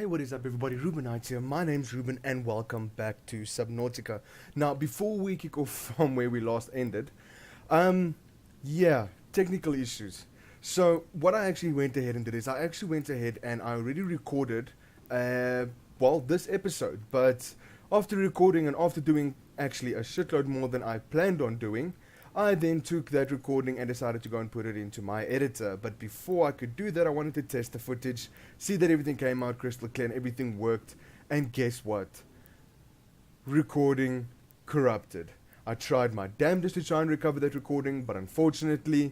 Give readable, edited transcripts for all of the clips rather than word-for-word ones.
Hey, what is up, everybody? Reubin here. My name's Reubin, and welcome back to Subnautica. Now, before we kick off from where we last ended, um, yeah, technical issues. So, what I actually went ahead and did is I actually went ahead and I already recorded, this episode. But after recording and after doing actually a shitload more than I planned on doing, I then took that recording and decided to go and put it into my editor. But before I could do that, I wanted to test the footage, see that everything came out crystal clear and everything worked. And guess what? Recording corrupted. I tried my damnedest to try and recover that recording, but unfortunately,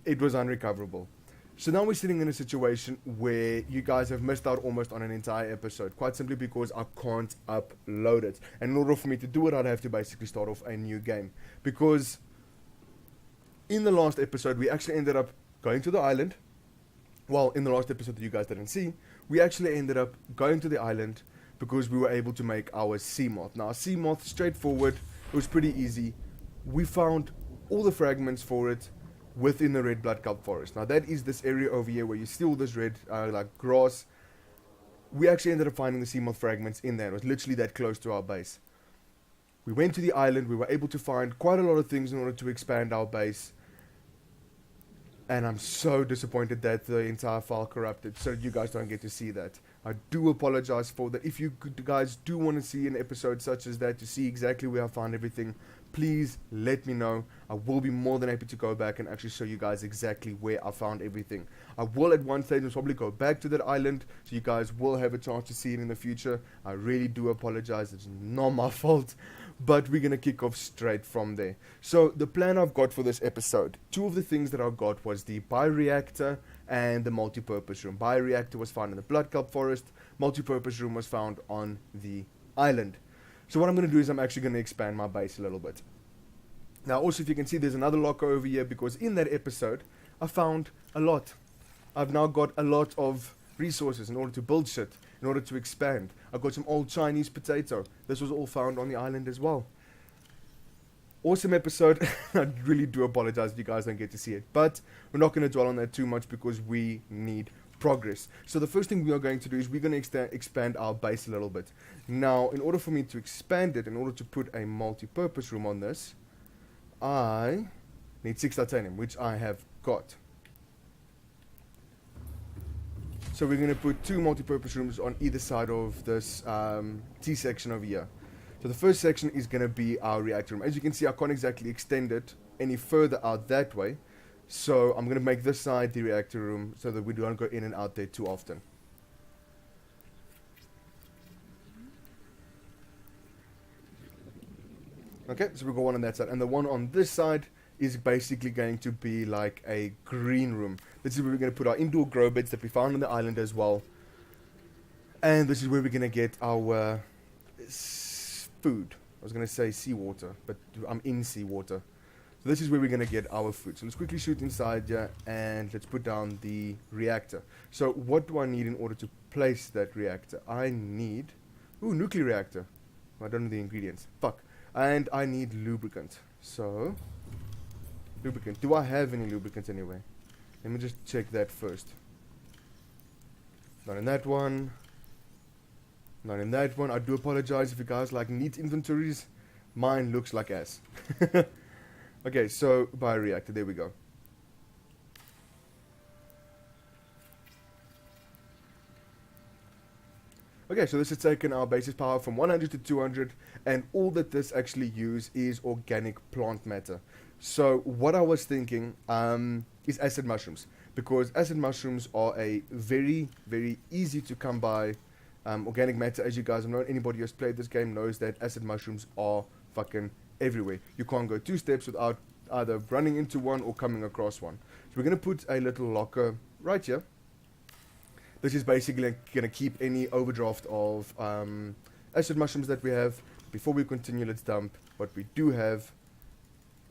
it was unrecoverable. So now we're sitting in a situation where you guys have missed out almost on an entire episode, quite simply because I can't upload it. And in order for me to do it, I'd have to basically start off a new game. Because in the last episode, we actually ended up going to the island. Well, in the last episode that you guys didn't see, we actually ended up going to the island because we were able to make our sea moth. Now, sea moth, straightforward, it was pretty easy. We found all the fragments for it within the red blood kelp forest. Now, that is this area over here where you see all this red, like grass. We actually ended up finding the sea moth fragments in there. It was literally that close to our base. We went to the island. We were able to find quite a lot of things in order to expand our base. And I'm so disappointed that the entire file corrupted, so you guys don't get to see that. I do apologize for that. If you guys do want to see an episode such as that, to see exactly where I found everything, please let me know. I will be more than happy to go back and actually show you guys exactly where I found everything. I will at one stage probably go back to that island, so you guys will have a chance to see it in the future. I really do apologize. It's not my fault. But we're going to kick off straight from there. So the plan I've got for this episode, two of the things that I got was the bioreactor and the multi-purpose room. Bioreactor was found in the blood kelp forest. Multi-purpose room was found on the island. So what I'm going to do is I'm actually going to expand my base a little bit. Now also, if you can see, there's another locker over here because in that episode I found a lot. I've now got a lot of resources in order to build shit, in order to expand. I got some old Chinese potato. This was all found on the island as well. Awesome episode. I really do apologize if you guys don't get to see it, but we're not going to dwell on that too much because we need progress. So the first thing we are going to do is we're going to expand our base a little bit. Now, in order for me to expand it, in order to put a multi-purpose room on this, I need 6 titanium, which I have got. So we're going to put 2 multi-purpose rooms on either side of this T section over here. So the first section is going to be our reactor room. As you can see, I can't exactly extend it any further out that way. So I'm going to make this side the reactor room so that we don't go in and out there too often. Okay, so we've got one on that side. And the one on this side is basically going to be like a green room. This is where we're going to put our indoor grow beds that we found on the island as well. And this is where we're going to get our food. I was going to say seawater, but I'm in seawater. So this is where we're going to get our food. So let's quickly shoot inside here and let's put down the reactor. So what do I need in order to place that reactor? I need... Ooh, nuclear reactor. I don't know the ingredients. Fuck. And I need lubricant. So... lubricant. Do I have any lubricant anyway? Let me just check that first. Not in that one. Not in that one. I do apologize if you guys like neat inventories. Mine looks like ass. Okay, so bioreactor. There we go. Okay, so this has taken our basis power from 100 to 200, and all that this actually uses is organic plant matter. So what I was thinking is acid mushrooms, because acid mushrooms are a very, very easy to come by organic matter. As you guys know, anybody who's played this game knows that acid mushrooms are fucking everywhere. You can't go 2 steps without either running into one or coming across one. So we're going to put a little locker right here. This is basically going to keep any overdraft of acid mushrooms that we have. Before we continue, let's dump what we do have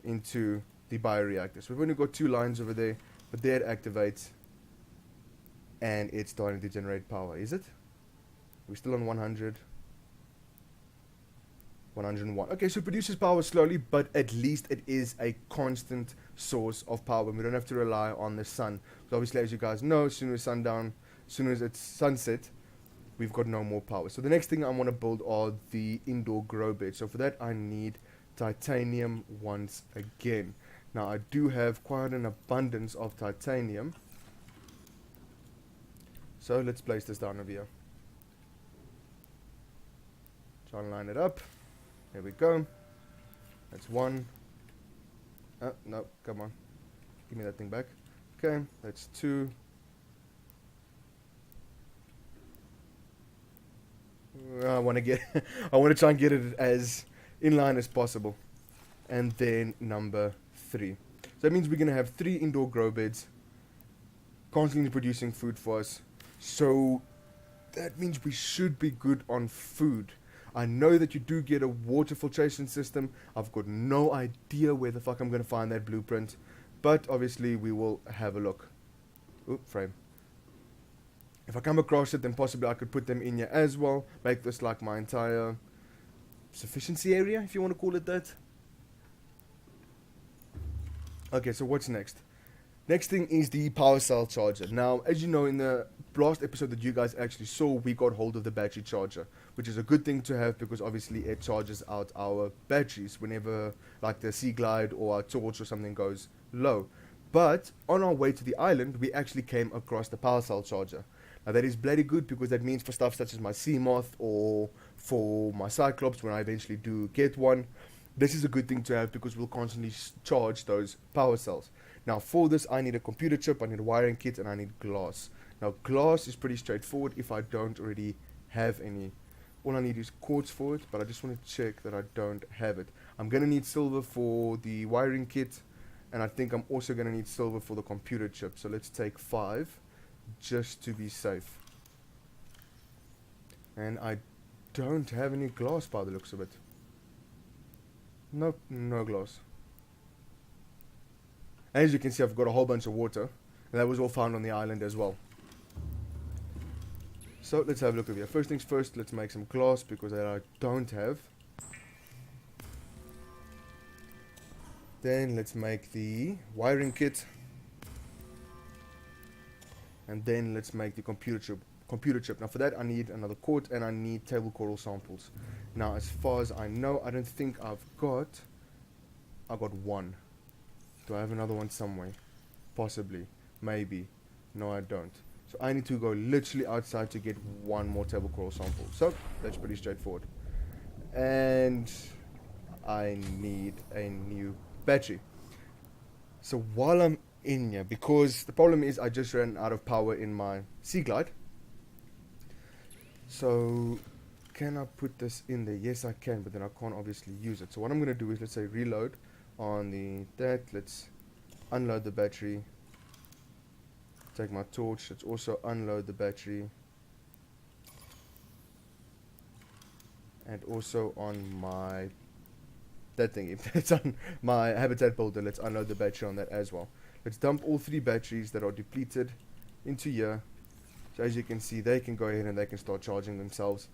into the bioreactor. So we've only got 2 lines over there, but there it activates and it's starting to generate power. Is it? We're still on 100. 101. Okay, so it produces power slowly, but at least it is a constant source of power. We don't have to rely on the sun. So obviously, as you guys know, as soon as sundown, as soon as it's sunset, we've got no more power. So the next thing I want to build are the indoor grow beds. So for that I need titanium once again. Now I do have quite an abundance of titanium. So let's place this down over here. Try and line it up. There we go. That's one. Oh, no, come on. Give me that thing back. Okay, that's two. I want to try and get it as in line as possible. And then number 3. So that means we're going to have 3 indoor grow beds constantly producing food for us. So that means we should be good on food. I know that you do get a water filtration system. I've got no idea where the fuck I'm going to find that blueprint. But obviously we will have a look. Oop, frame. If I come across it, then possibly I could put them in here as well. Make this like my entire sufficiency area, if you want to call it that. Okay, so what's next? Next thing is the power cell charger. Now, as you know, in the last episode that you guys actually saw, we got hold of the battery charger, which is a good thing to have because obviously it charges out our batteries whenever like the Sea Glide or our torch or something goes low. But on our way to the island, we actually came across the power cell charger. Now that is bloody good because that means for stuff such as my sea moth or for my Cyclops when I eventually do get one, this is a good thing to have because we'll constantly charge those power cells. Now for this I need a computer chip, I need a wiring kit, and I need glass. Now glass is pretty straightforward if I don't already have any. All I need is quartz for it, but I just want to check that I don't have it. I'm going to need silver for the wiring kit, and I think I'm also going to need silver for the computer chip. So let's take 5 just to be safe. And I don't have any glass by the looks of it. Nope, no glass. As you can see, I've got a whole bunch of water, and that was all found on the island as well. So let's have a look over here. First things first, let's make some glass because that I don't have. Then let's make the wiring kit. And then let's make the computer chip. Now for that I need another quart and I need table coral samples. Now as far as I know, I don't think I got one. Do I have another one somewhere? Possibly. Maybe. No, I don't. So I need to go literally outside to get one more table coral sample. So that's pretty straightforward. And I need a new battery. So while I'm in here, because the problem is I just ran out of power in my Sea Glide. So can I put this in there? Yes I can, but then I can't obviously use it. So what I'm going to do is, let's say reload on let's unload the battery, take my torch, let's also unload the battery, and also on my it's on my habitat builder, let's unload the battery on that as well. Let's dump all 3 batteries that are depleted into here. So as you can see, they can go ahead and they can start charging themselves,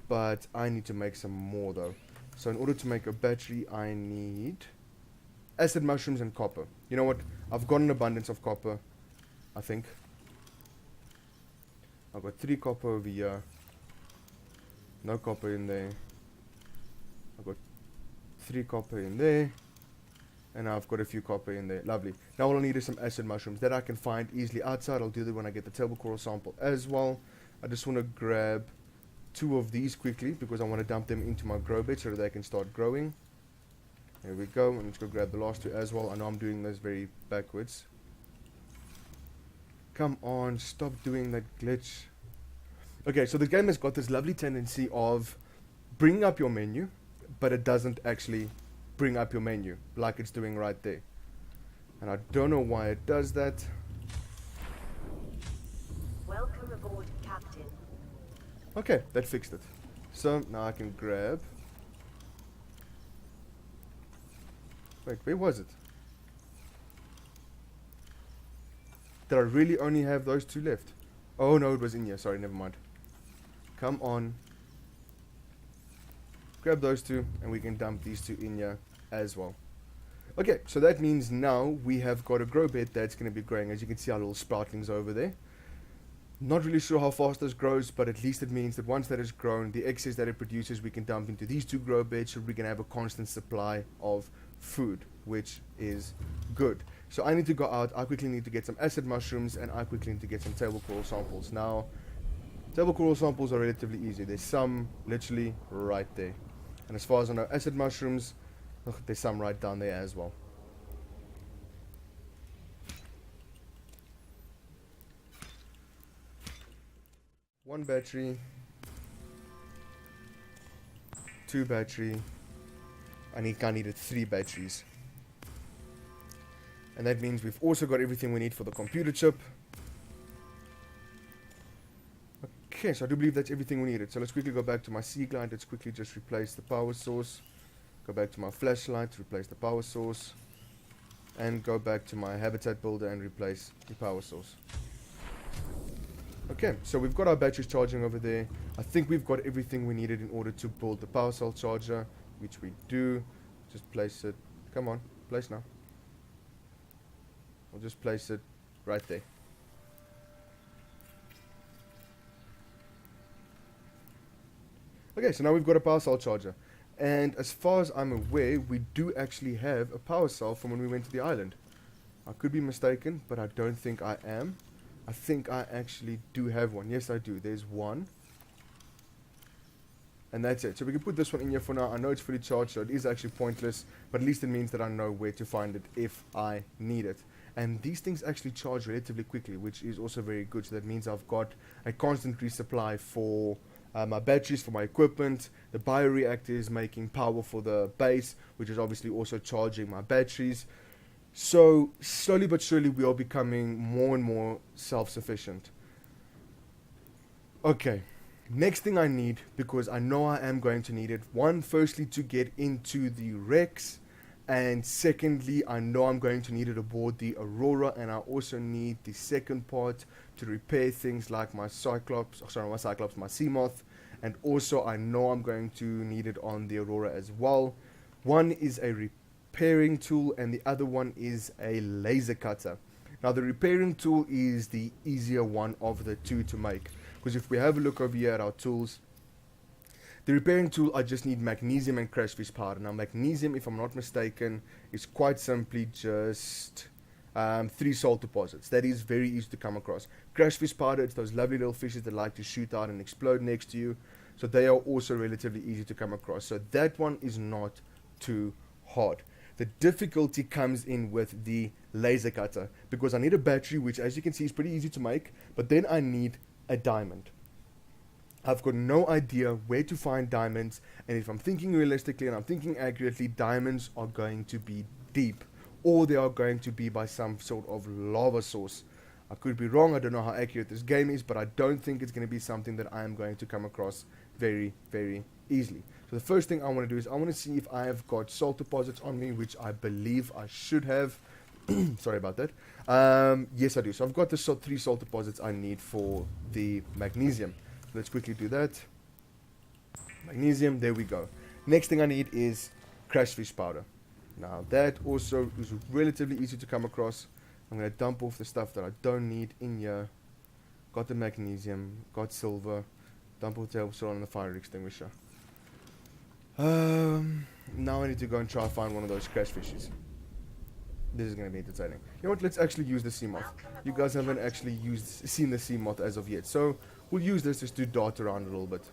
but I need to make some more though. So in order to make a battery I need acid mushrooms and copper. You know what? I've got an abundance of copper, I think. I've got 3 copper over here. No copper in there. I've got 3 copper in there. And I've got a few copper in there. Lovely. Now all I need is some acid mushrooms that I can find easily outside. I'll do that when I get the table coral sample as well. I just want to grab 2 of these quickly because I want to dump them into my grow bed so that they can start growing. There we go, and let's go grab the last 2 as well. I know I'm doing this very backwards. Come on, stop doing that glitch. Okay, so the game has got this lovely tendency of bringing up your menu, but it doesn't actually bring up your menu like it's doing right there. And I don't know why it does that. Welcome aboard, Captain. Okay, that fixed it. So now I can grab... Wait, where was it? Did I really only have those 2 left? Oh no, it was in here. Sorry, never mind. Come on. Grab those 2 and we can dump these 2 in here as well. Okay, so that means now we have got a grow bed that's going to be growing. As you can see, our little sproutlings over there. Not really sure how fast this grows, but at least it means that once that is grown, the excess that it produces we can dump into these 2 grow beds, so we can have a constant supply of food, which is good. So I need to go out, I quickly need to get some acid mushrooms, and I quickly need to get some table coral samples. Now, table coral samples are relatively easy. There's some literally right there. And as far as I know, acid mushrooms, there's some right down there as well. One battery, 2 battery, I needed 3 batteries. And that means we've also got everything we need for the computer chip. Okay, so I do believe that's everything we needed. So let's quickly go back to my sea glide. Let's quickly just replace the power source. Go back to my flashlight, replace the power source. And go back to my habitat builder and replace the power source. Okay, so we've got our batteries charging over there. I think we've got everything we needed in order to build the power cell charger, which we do. Just place it. Come on, place now. I'll just place it right there. Okay, so now we've got a power cell charger. And as far as I'm aware, we do actually have a power cell from when we went to the island. I could be mistaken, but I don't think I am. I think I actually do have one. Yes, I do. There's one. And that's it. So we can put this one in here for now. I know it's fully charged, so it is actually pointless. But at least it means that I know where to find it if I need it. And these things actually charge relatively quickly, which is also very good. So that means I've got a constant resupply for my batteries, for my equipment. The bioreactor is making power for the base, which is obviously also charging my batteries. So slowly but surely we are becoming more and more self-sufficient. Okay, next thing I need, because I know I am going to need it. One, firstly, to get into the Rex. And secondly, I know I'm going to need it aboard the Aurora. And I also need the second part to repair things like my Cyclops, my Seamoth. And also I know I'm going to need it on the Aurora as well. One is a repairing tool and the other one is a laser cutter. Now the repairing tool is the easier one of the two to make, because if we have a look over here at our tools, the repairing tool, I just need magnesium and crayfish powder. Now magnesium, if I'm not mistaken, is quite simply just 3 salt deposits. That is very easy to come across. Crayfish powder, it's those lovely little fishes that like to shoot out and explode next to you, so they are also relatively easy to come across. So that one is not too hard. The difficulty comes in with the laser cutter, because I need a battery, which as you can see is pretty easy to make, but then I need a diamond. I've got no idea where to find diamonds, and if I'm thinking realistically and I'm thinking accurately, diamonds are going to be deep, or they are going to be by some sort of lava source. I could be wrong, I don't know how accurate this game is, but I don't think it's going to be something that I am going to come across very, very easily. So the first thing I want to do is I want to see if I have got salt deposits on me, which I believe I should have. Sorry about that. Yes, I do. So I've got the 3 salt deposits I need for the magnesium. Let's quickly do that. Magnesium, there we go. Next thing I need is crayfish powder. Now that also is relatively easy to come across. I'm going to dump off the stuff that I don't need in here. Got the magnesium, got silver. Dump off the table salt on the fire extinguisher. Now I need to go and try to find one of those crayfishes. This is going to be entertaining. You know what, let's actually use the Seamoth. You guys haven't actually seen the Seamoth as of yet, so we'll use this just to dart around a little bit.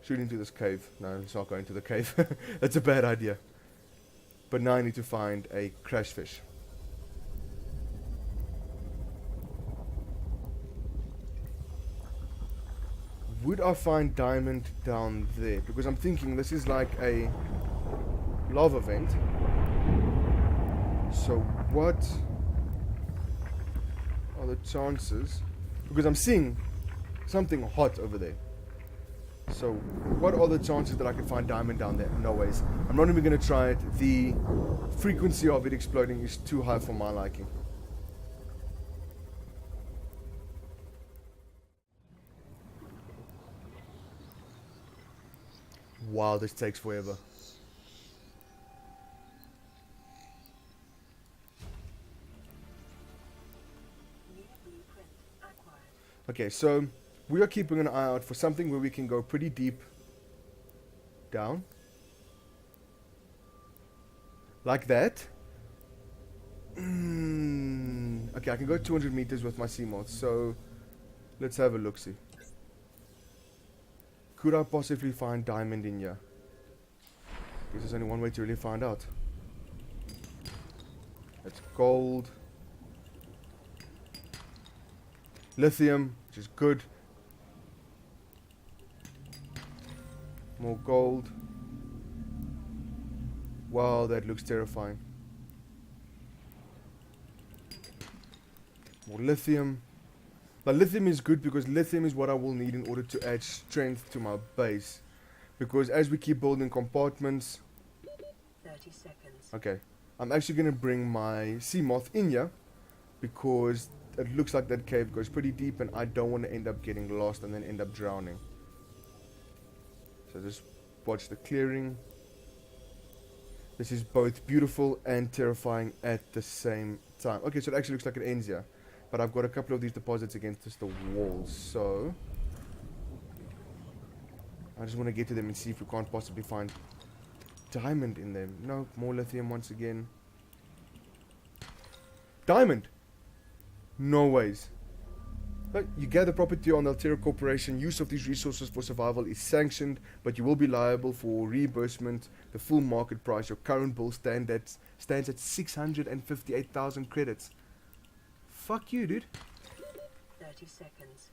Shoot into this cave. No, let's not go into the cave. That's a bad idea. But now I need to find a crayfish. Would I find diamond down there? Because I'm thinking this is like a lava vent. So what are the chances? Because I'm seeing something hot over there. So what are the chances that I can find diamond down there? No ways. I'm not even going to try it. The frequency of it exploding is too high for my liking. Wow, this takes forever. Okay, so we are keeping an eye out for something where we can go pretty deep down. Like that. Okay, I can go 200 meters with my sea moth, so let's have a look-see. Could I possibly find diamond in here? Guess there's only one way to really find out. That's gold. Lithium, which is good. More gold. Wow, that looks terrifying. More lithium. Now lithium is good because lithium is what I will need in order to add strength to my base. Because as we keep building compartments... 30 seconds. Okay. I'm actually going to bring my sea moth in here. Because it looks like that cave goes pretty deep and I don't want to end up getting lost and then end up drowning. So just watch the clearing. This is both beautiful and terrifying at the same time. Okay, so it actually looks like it ends here. But I've got a couple of these deposits against just the walls, so... I just want to get to them and see if we can't possibly find diamond in them. No, more lithium once again. Diamond! No ways. But you gather property on the Altera Corporation. Use of these resources for survival is sanctioned, but you will be liable for reimbursement. The full market price. Your current bill stands at 658,000 credits. Fuck you, dude. 30 seconds.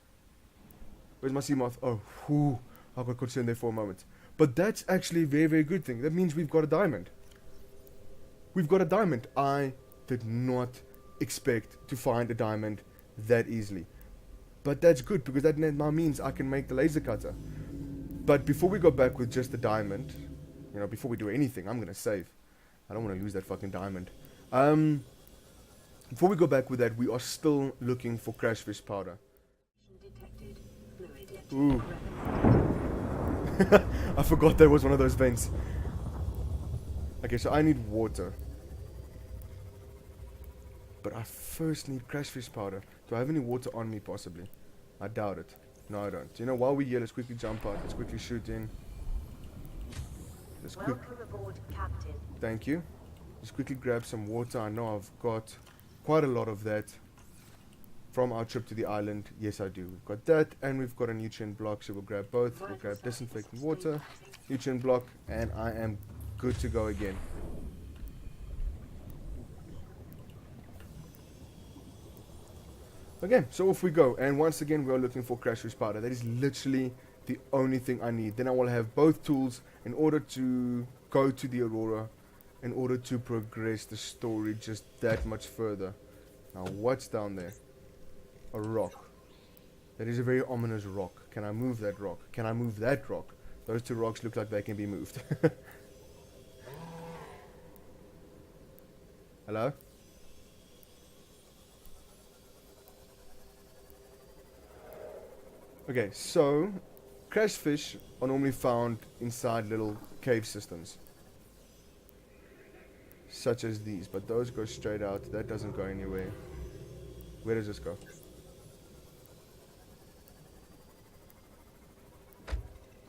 Where's my sea moth? Oh, whew. I got concerned there for a moment. But that's actually a very, very good thing. That means we've got a diamond. We've got a diamond. I did not expect to find a diamond that easily. But that's good because that now means I can make the laser cutter. But before we go back with just the diamond, you know, before we do anything, I'm going to save. I don't want to lose that fucking diamond. Before we go back with that, we are still looking for crashfish powder. Detected. Fluid. Ooh. I forgot there was one of those vents. Okay, so I need water. But I first need crashfish powder. Do I have any water on me, possibly? I doubt it. No, I don't. You know, while we're here, let's quickly jump out. Let's quickly shoot in. Let's quick. Welcome aboard, Captain. Thank you. Just quickly grab some water. I know I've got quite a lot of that from our trip to the island. Yes, I do. We've got that, and we've got a nutrient block, so we'll grab both. We'll grab disinfectant water, nutrient block, and I am good to go again. Okay, so off we go, and once again we are looking for crashfish powder. That is literally the only thing I need. Then I will have both tools in order to go to the Aurora, in order to progress the story just that much further. Now what's down there? A rock. That is a very ominous rock. Can I move that rock? Can I move that rock? Those two rocks look like they can be moved. Hello? Okay, so crashfish are normally found inside little cave systems, such as these, but those go straight out. That doesn't go anywhere. Where does this go?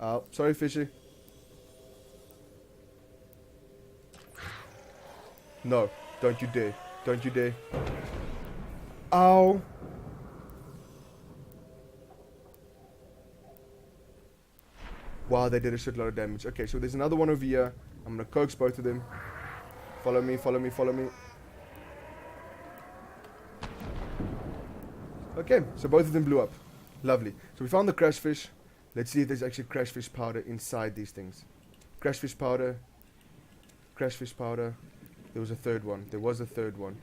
Oh, sorry, fishy. No, don't you dare. Don't you dare. Ow. Wow, they did a shitload of damage. Okay, so there's another one over here. I'm gonna coax both of them. Follow me, follow me, follow me. Okay, so both of them blew up. Lovely. So we found the crashfish. Let's see if there's actually crashfish powder inside these things. Crashfish powder. Crashfish powder. There was a third one. There was a third one.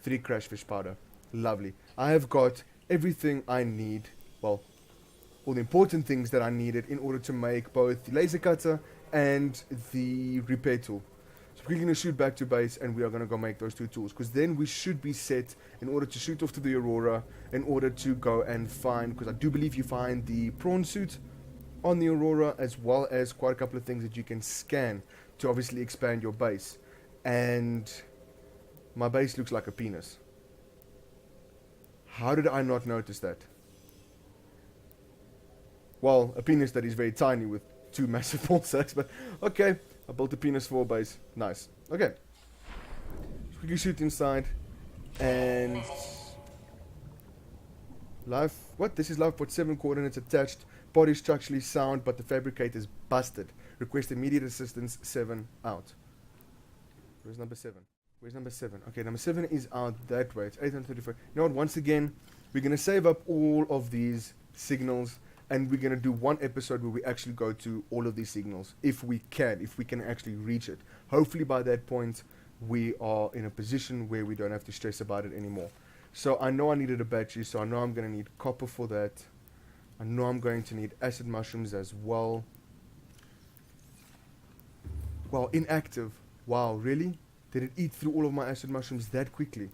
3 crashfish powder. Lovely. I have got everything I need. Well, all the important things that I needed in order to make both the laser cutter and the repair tool. So we're going to shoot back to base and we are going to go make those 2 tools, because then we should be set in order to shoot off to the Aurora, in order to go and find, because I do believe you find the prawn suit on the Aurora, as well as quite a couple of things that you can scan to obviously expand your base. And my base looks like a penis. How did I not notice that? Well, a penis that is very tiny with 2 massive ball sacks, but okay. I built a penis for a base. Nice. Okay. Quickly shoot inside. And... life... what? This is life port 7 coordinates attached. Body structurally sound, but the fabricator is busted. Request immediate assistance. 7 out. Where's number 7? Where's number 7? Okay, number 7 is out that way. It's 834. You know what? Once again, we're going to save up all of these signals, and we're going to do one episode where we actually go to all of these signals, if we can actually reach it. Hopefully by that point, we are in a position where we don't have to stress about it anymore. So I know I needed a battery, so I know I'm going to need copper for that. I know I'm going to need acid mushrooms as well. Wow, inactive. Wow, really? Did it eat through all of my acid mushrooms that quickly?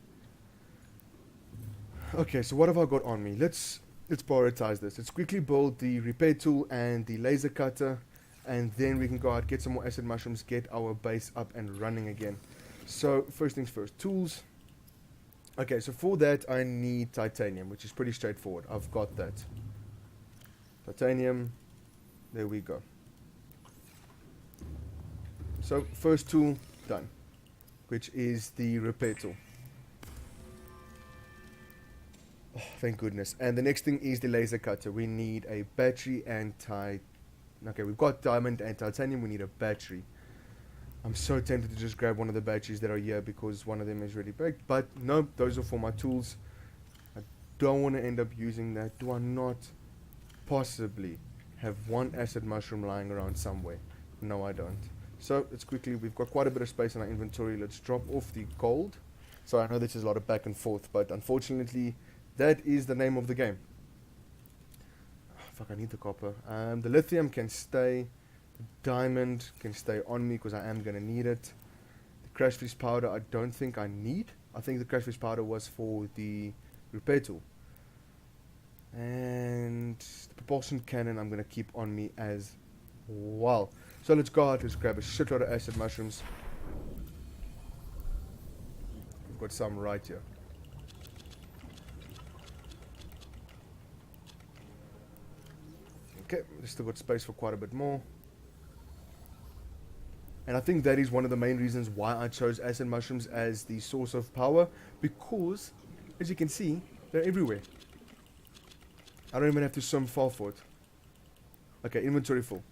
Okay, so what have I got on me? Let's prioritize this. Let's quickly build the repair tool and the laser cutter, and then we can go out, get some more acid mushrooms, get our base up and running again. So first things first, tools. Okay, so for that I need titanium, which is pretty straightforward. I've got that. Titanium, there we go. So first tool done, which is the repair tool. Oh, thank goodness. And the next thing is the laser cutter. We need a battery and okay, we've got diamond and titanium. We need a battery. I'm so tempted to just grab one of the batteries that are here because one of them is already baked. But no, those are for my tools. I don't want to end up using that. Do I not possibly have one acid mushroom lying around somewhere? No, I don't. So let's quickly, we've got quite a bit of space in our inventory. Let's drop off the gold. So I know this is a lot of back and forth, but unfortunately, that is the name of the game. Oh, fuck, I need the copper. The lithium can stay. The diamond can stay on me because I am going to need it. The crash fish powder I don't think I need. I think the crash fish powder was for the repair tool. And the propulsion cannon I'm going to keep on me as well. So let's go out, let's grab a shitload of acid mushrooms. We've got some right here. Okay, we've still got space for quite a bit more. And I think that is one of the main reasons why I chose acid mushrooms as the source of power, because, as you can see, they're everywhere. I don't even have to swim far for it. Okay, inventory full.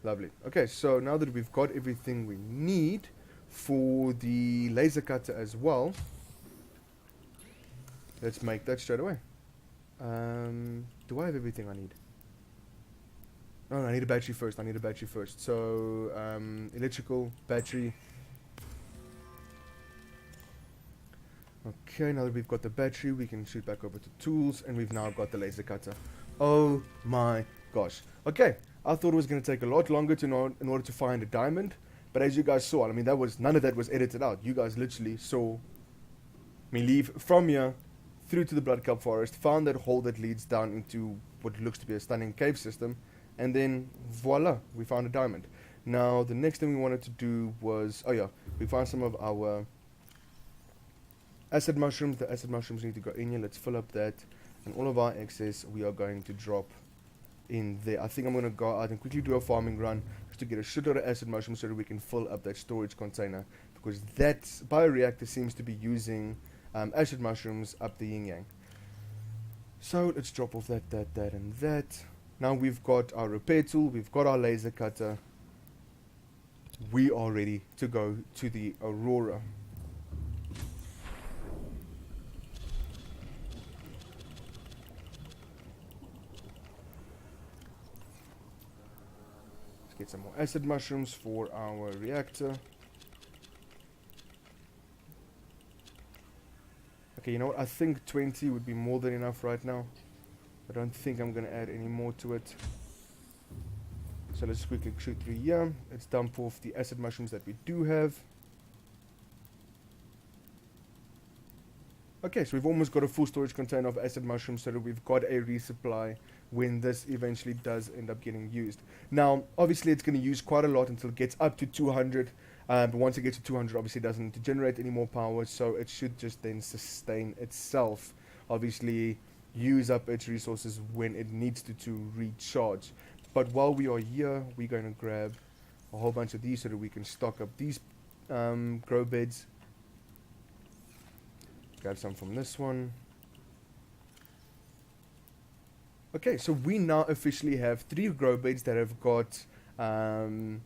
Lovely. Okay, so now that we've got everything we need for the laser cutter as well, let's make that straight away. Do I have everything I need? No, I need a battery first. So, electrical, battery. Okay, now that we've got the battery, we can shoot back over to tools, and we've now got the laser cutter. Oh my gosh. Okay, I thought it was going to take a lot longer to know in order to find a diamond, but as you guys saw, I mean, none of that was edited out. You guys literally saw me leave from here through to the Blood Cup Forest, found that hole that leads down into what looks to be a stunning cave system, and then voila, we found a diamond. Now, the next thing we wanted to do was, oh yeah, we found some of our acid mushrooms. The acid mushrooms need to go in here. Let's fill up that, and all of our excess we are going to drop in there. I think I'm going to go out and quickly do a farming run just to get a shitload of acid mushrooms so that we can fill up that storage container, because that bioreactor seems to be using acid mushrooms up the yin yang. So let's drop off that, and that. Now we've got our repair tool, we've got our laser cutter. We are ready to go to the Aurora. Let's get some more acid mushrooms for our reactor. Okay, you know what? I think 20 would be more than enough right now. I don't think I'm going to add any more to it. So let's quickly shoot through here. Let's dump off the acid mushrooms that we do have. Okay, so we've almost got a full storage container of acid mushrooms so that we've got a resupply when this eventually does end up getting used. Now, obviously it's going to use quite a lot until it gets up to 200. But once it gets to 200, obviously it doesn't need to generate any more power, so it should just then sustain itself. Obviously, use up its resources when it needs to recharge. But while we are here, we're going to grab a whole bunch of these so that we can stock up these grow beds. Grab some from this one. Okay, so we now officially have 3 grow beds that have got 3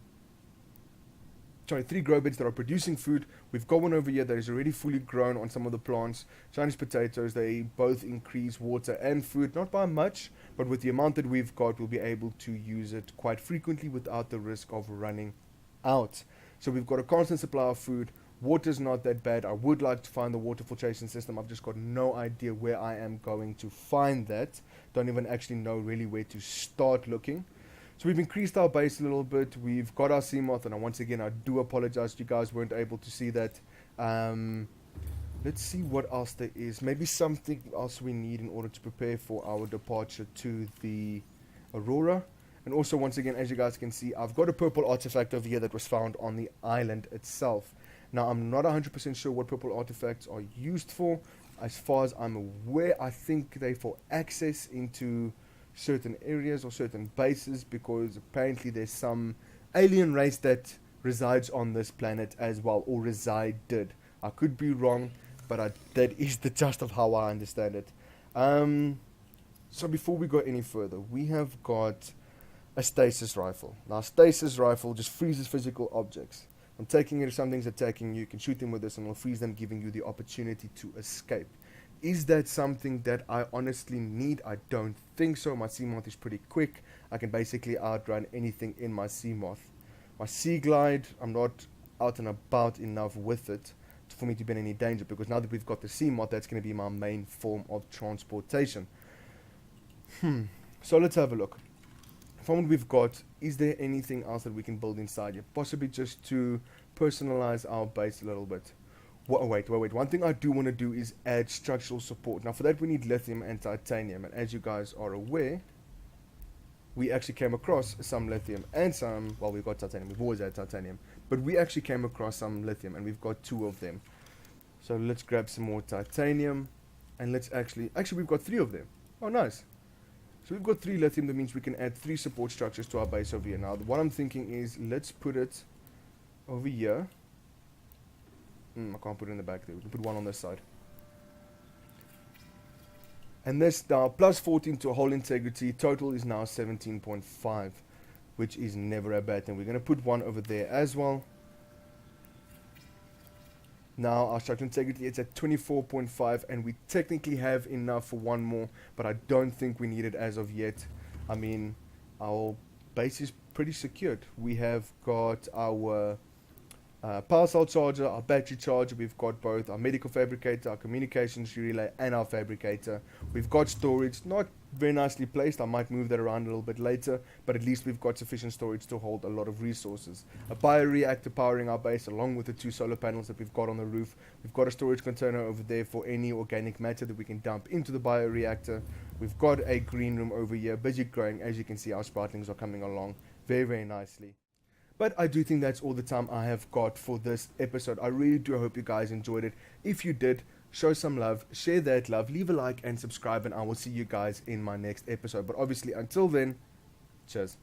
grow beds that are producing food. We've got one over here that is already fully grown on some of the plants. Chinese potatoes, they both increase water and food, not by much, but with the amount that we've got, we'll be able to use it quite frequently without the risk of running out. So we've got a constant supply of food. Water's not that bad. I would like to find the water filtration system. I've just got no idea where I am going to find that. Don't even actually know really where to start looking. So we've increased our base a little bit. We've got our sea moth, and once again, I do apologize. You guys weren't able to see that. Let's see what else there is. Maybe something else we need in order to prepare for our departure to the Aurora. And also, once again, as you guys can see, I've got a purple artifact over here that was found on the island itself. Now, I'm not 100% sure what purple artifacts are used for. As far as I'm aware, I think they're for access into certain areas or certain bases, because apparently there's some alien race that resides on this planet as well, or resided. I could be wrong, but that is the gist of how I understand it. So before we go any further, we have got a stasis rifle. Now, stasis rifle just freezes physical objects. I'm taking it if something's attacking you, you can shoot them with this and it'll freeze them, giving you the opportunity to escape. Is that something that I honestly need? I don't think so. My sea moth is pretty quick. I can basically outrun anything in my sea moth. My sea glide, I'm not out and about enough with it for me to be in any danger, because now that we've got the sea moth, that's going to be my main form of transportation. So let's have a look. From what we've got, is there anything else that we can build inside here? Possibly just to personalize our base a little bit. Wait. One thing I do want to do is add structural support. Now, for that, we need lithium and titanium. And as you guys are aware, we actually came across some lithium and some... Well, we've got titanium. We've always had titanium. But we actually came across some lithium, and we've got 2 of them. So let's grab some more titanium. And let's actually... Actually, we've got 3 of them. Oh, nice. So we've got 3 lithium. That means we can add 3 support structures to our base over here. Now, what I'm thinking is, let's put it over here. I can't put it in the back there. We can put one on this side. And this now, plus 14 to hull integrity. Total is now 17.5, which is never a bad thing. We're going to put one over there as well. Now, our structural integrity, it's at 24.5, and we technically have enough for one more, but I don't think we need it as of yet. I mean, our base is pretty secured. We have got our power cell charger, our battery charger. We've got both our medical fabricator, our communications relay, and our fabricator. We've got storage, not very nicely placed. I might move that around a little bit later, but at least we've got sufficient storage to hold a lot of resources. A bioreactor powering our base, along with the 2 solar panels that we've got on the roof. We've got a storage container over there for any organic matter that we can dump into the bioreactor. We've got a green room over here, busy growing. As you can see, our sproutlings are coming along very, very nicely. But I do think that's all the time I have got for this episode. I really do hope you guys enjoyed it. If you did, show some love, share that love, leave a like and subscribe, and I will see you guys in my next episode. But obviously, until then, cheers.